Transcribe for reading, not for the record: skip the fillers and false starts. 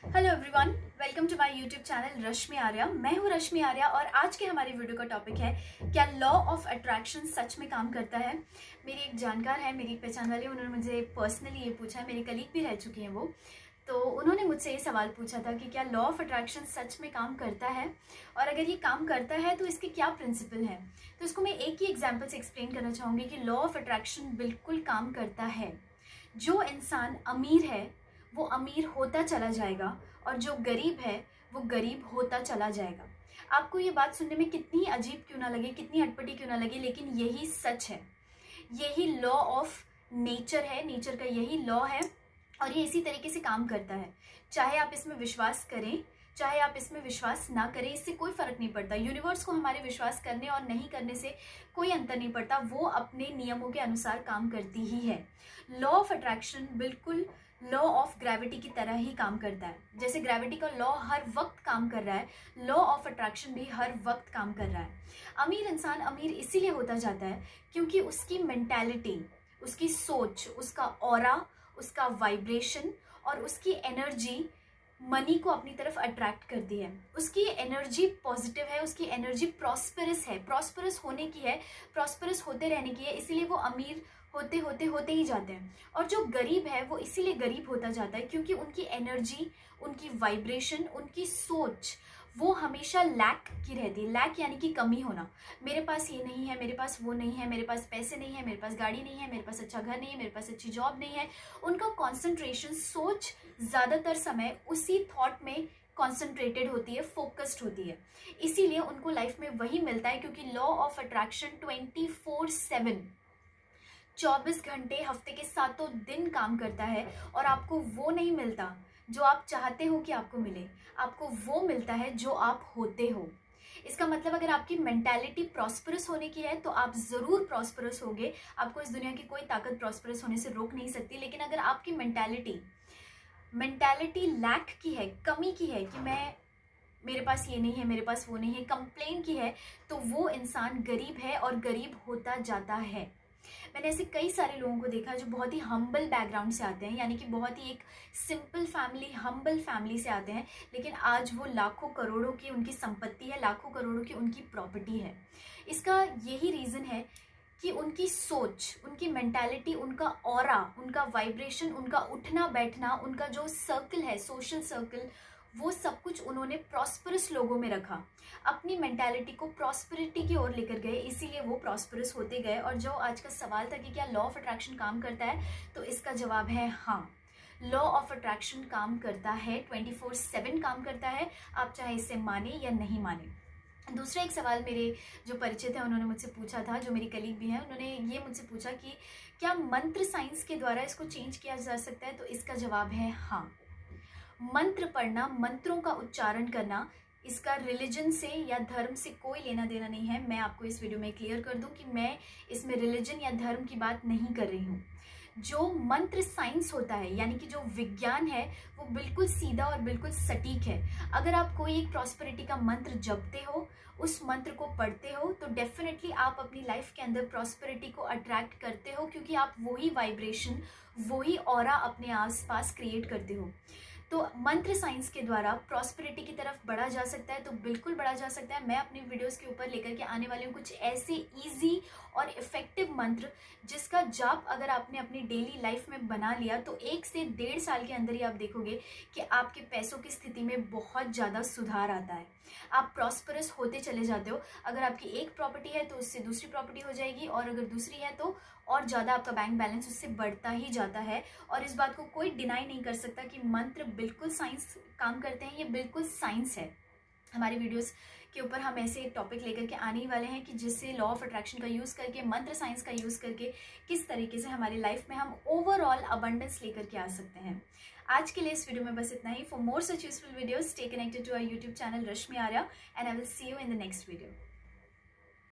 Hello everyone, welcome to my YouTube channel Rashmi Arya. मैं हूँ रश्मि आर्या और आज के हमारी वीडियो का टॉपिक है, क्या लॉ ऑफ अट्रैक्शन सच में काम करता है। मेरी एक जानकार है, मेरी पहचान वाली, उन्होंने मुझे पर्सनली ये पूछा है, मेरी कलीग भी रह चुकी हैं वो, तो उन्होंने मुझसे ये सवाल पूछा था कि क्या लॉ ऑफ अट्रैक्शन सच में काम करता है और अगर ये काम करता है तो इसके क्या प्रिंसिपल हैं। तो इसको मैं एक ही एग्जाम्पल से एक्सप्लेन करना चाहूँगी कि लॉ ऑफ अट्रैक्शन बिल्कुल काम करता है। जो इंसान अमीर है वो अमीर होता चला जाएगा और जो गरीब है वो गरीब होता चला जाएगा। आपको ये बात सुनने में कितनी अजीब क्यों ना लगे, कितनी अटपटी क्यों ना लगे, लेकिन यही सच है। यही लॉ ऑफ नेचर है, नेचर का यही लॉ है और ये इसी तरीके से काम करता है। चाहे आप इसमें विश्वास करें, चाहे आप इसमें विश्वास ना करें, इससे कोई फर्क नहीं पड़ता। यूनिवर्स को हमारे विश्वास करने और नहीं करने से कोई अंतर नहीं पड़ता, वो अपने नियमों के अनुसार काम करती ही है। लॉ ऑफ अट्रैक्शन बिल्कुल लॉ ऑफ ग्रेविटी की तरह ही काम करता है। जैसे ग्रेविटी का लॉ हर वक्त काम कर रहा है, लॉ ऑफ अट्रैक्शन भी हर वक्त काम कर रहा है। अमीर इंसान अमीर इसीलिए होता जाता है क्योंकि उसकी मेंटालिटी, उसकी सोच, उसका ऑरा, उसका वाइब्रेशन और उसकी एनर्जी मनी को अपनी तरफ अट्रैक्ट करती है। उसकी एनर्जी पॉजिटिव है, उसकी एनर्जी प्रॉस्पेरस है, प्रॉस्पेरस होने की है, प्रॉस्पेरस होते रहने की है, इसीलिए वो अमीर होते होते होते ही जाते हैं। और जो गरीब है वो इसीलिए गरीब होता जाता है क्योंकि उनकी एनर्जी, उनकी वाइब्रेशन, उनकी सोच वो हमेशा लैक की रहती है। लैक यानी कि कमी होना, मेरे पास ये नहीं है, मेरे पास वो नहीं है, मेरे पास पैसे नहीं है, मेरे पास गाड़ी नहीं है, मेरे पास अच्छा घर नहीं है, मेरे पास अच्छी जॉब नहीं है। उनका कॉन्सेंट्रेशन, सोच ज़्यादातर समय उसी थॉट में कॉन्सेंट्रेटेड होती है, फोकस्ड होती है। इसीलिए उनको लाइफ में वही मिलता है क्योंकि लॉ ऑफ अट्रैक्शन 24/7 24 घंटे हफ्ते के 7 दिन काम करता है और आपको वो नहीं मिलता जो आप चाहते हो कि आपको मिले, आपको वो मिलता है जो आप होते हो। इसका मतलब अगर आपकी मेंटालिटी प्रॉस्परस होने की है तो आप ज़रूर प्रॉस्परस होगे। आपको इस दुनिया की कोई ताकत प्रॉस्परस होने से रोक नहीं सकती। लेकिन अगर आपकी मेंटालिटी लैक की है, कमी की है कि मेरे पास ये नहीं है, मेरे पास वो नहीं है, कंप्लेन की है, तो वो इंसान गरीब है और गरीब होता जाता है। मैंने ऐसे कई सारे लोगों को देखा जो बहुत ही हम्बल बैकग्राउंड से आते हैं, यानी कि बहुत ही एक सिंपल फैमिली, हम्बल फैमिली से आते हैं, लेकिन आज वो लाखों करोड़ों की उनकी संपत्ति है, लाखों करोड़ों की उनकी प्रॉपर्टी है। इसका यही रीज़न है कि उनकी सोच, उनकी मेंटालिटी, उनका ऑरा, उनका वाइब्रेशन, उनका उठना बैठना, उनका जो सर्कल है, सोशल सर्कल, वो सब कुछ उन्होंने प्रॉस्परस लोगों में रखा। अपनी मेंटालिटी को प्रॉस्पेरिटी की ओर लेकर गए, इसीलिए वो प्रॉस्परस होते गए। और जो आज का सवाल था कि क्या लॉ ऑफ अट्रैक्शन काम करता है, तो इसका जवाब है हाँ। लॉ ऑफ अट्रैक्शन काम करता है, 24/7 काम करता है, आप चाहे इसे माने या नहीं माने। दूसरा एक सवाल मेरे जो परिचित हैं उन्होंने मुझसे पूछा था, जो मेरी कलीग भी हैं, उन्होंने ये मुझसे पूछा कि क्या मंत्र साइंस के द्वारा इसको चेंज किया जा सकता है, तो इसका जवाब है हाँ। मंत्र पढ़ना, मंत्रों का उच्चारण करना, इसका रिलीजन से या धर्म से कोई लेना देना नहीं है। मैं आपको इस वीडियो में क्लियर कर दूं कि मैं इसमें रिलीजन या धर्म की बात नहीं कर रही हूँ। जो मंत्र साइंस होता है, यानी कि जो विज्ञान है, वो बिल्कुल सीधा और बिल्कुल सटीक है। अगर आप कोई एक प्रॉस्पेरिटी का मंत्र जपते हो, उस मंत्र को पढ़ते हो, तो डेफिनेटली आप अपनी लाइफ के अंदर प्रॉस्पेरिटी को अट्रैक्ट करते हो क्योंकि आप वही वाइब्रेशन, वही ऑरा अपने आसपास क्रिएट करते हो। तो मंत्र साइंस के द्वारा प्रॉस्पेरिटी की तरफ बढ़ा जा सकता है, तो बिल्कुल बढ़ा जा सकता है। मैं अपनी वीडियोस के ऊपर लेकर के आने वाली हूँ कुछ ऐसे इजी और इफेक्टिव मंत्र जिसका जाप अगर आपने अपनी डेली लाइफ में बना लिया तो 1 से 1.5 साल के अंदर ही आप देखोगे कि आपके पैसों की स्थिति में बहुत ज़्यादा सुधार आता है। आप प्रॉस्परस होते चले जाते हो। अगर आपकी एक प्रॉपर्टी है तो उससे दूसरी प्रॉपर्टी हो जाएगी, और अगर दूसरी है तो और ज़्यादा आपका बैंक बैलेंस उससे बढ़ता ही जाता है। और इस बात को कोई डिनाई नहीं कर सकता कि मंत्र बिल्कुल साइंस काम करते हैं, ये बिल्कुल साइंस है। हमारे वीडियोस के ऊपर हम ऐसे टॉपिक लेकर के आने ही वाले हैं कि जिससे लॉ ऑफ अट्रैक्शन का यूज़ करके, मंत्र साइंस का यूज़ करके किस तरीके से हमारी लाइफ में हम ओवरऑल अबंडेंस लेकर के आ सकते हैं। आज के लिए इस वीडियो में बस इतना ही। For more such useful videos, stay connected to our YouTube channel Rashmi Arya, and I will see you in the next video.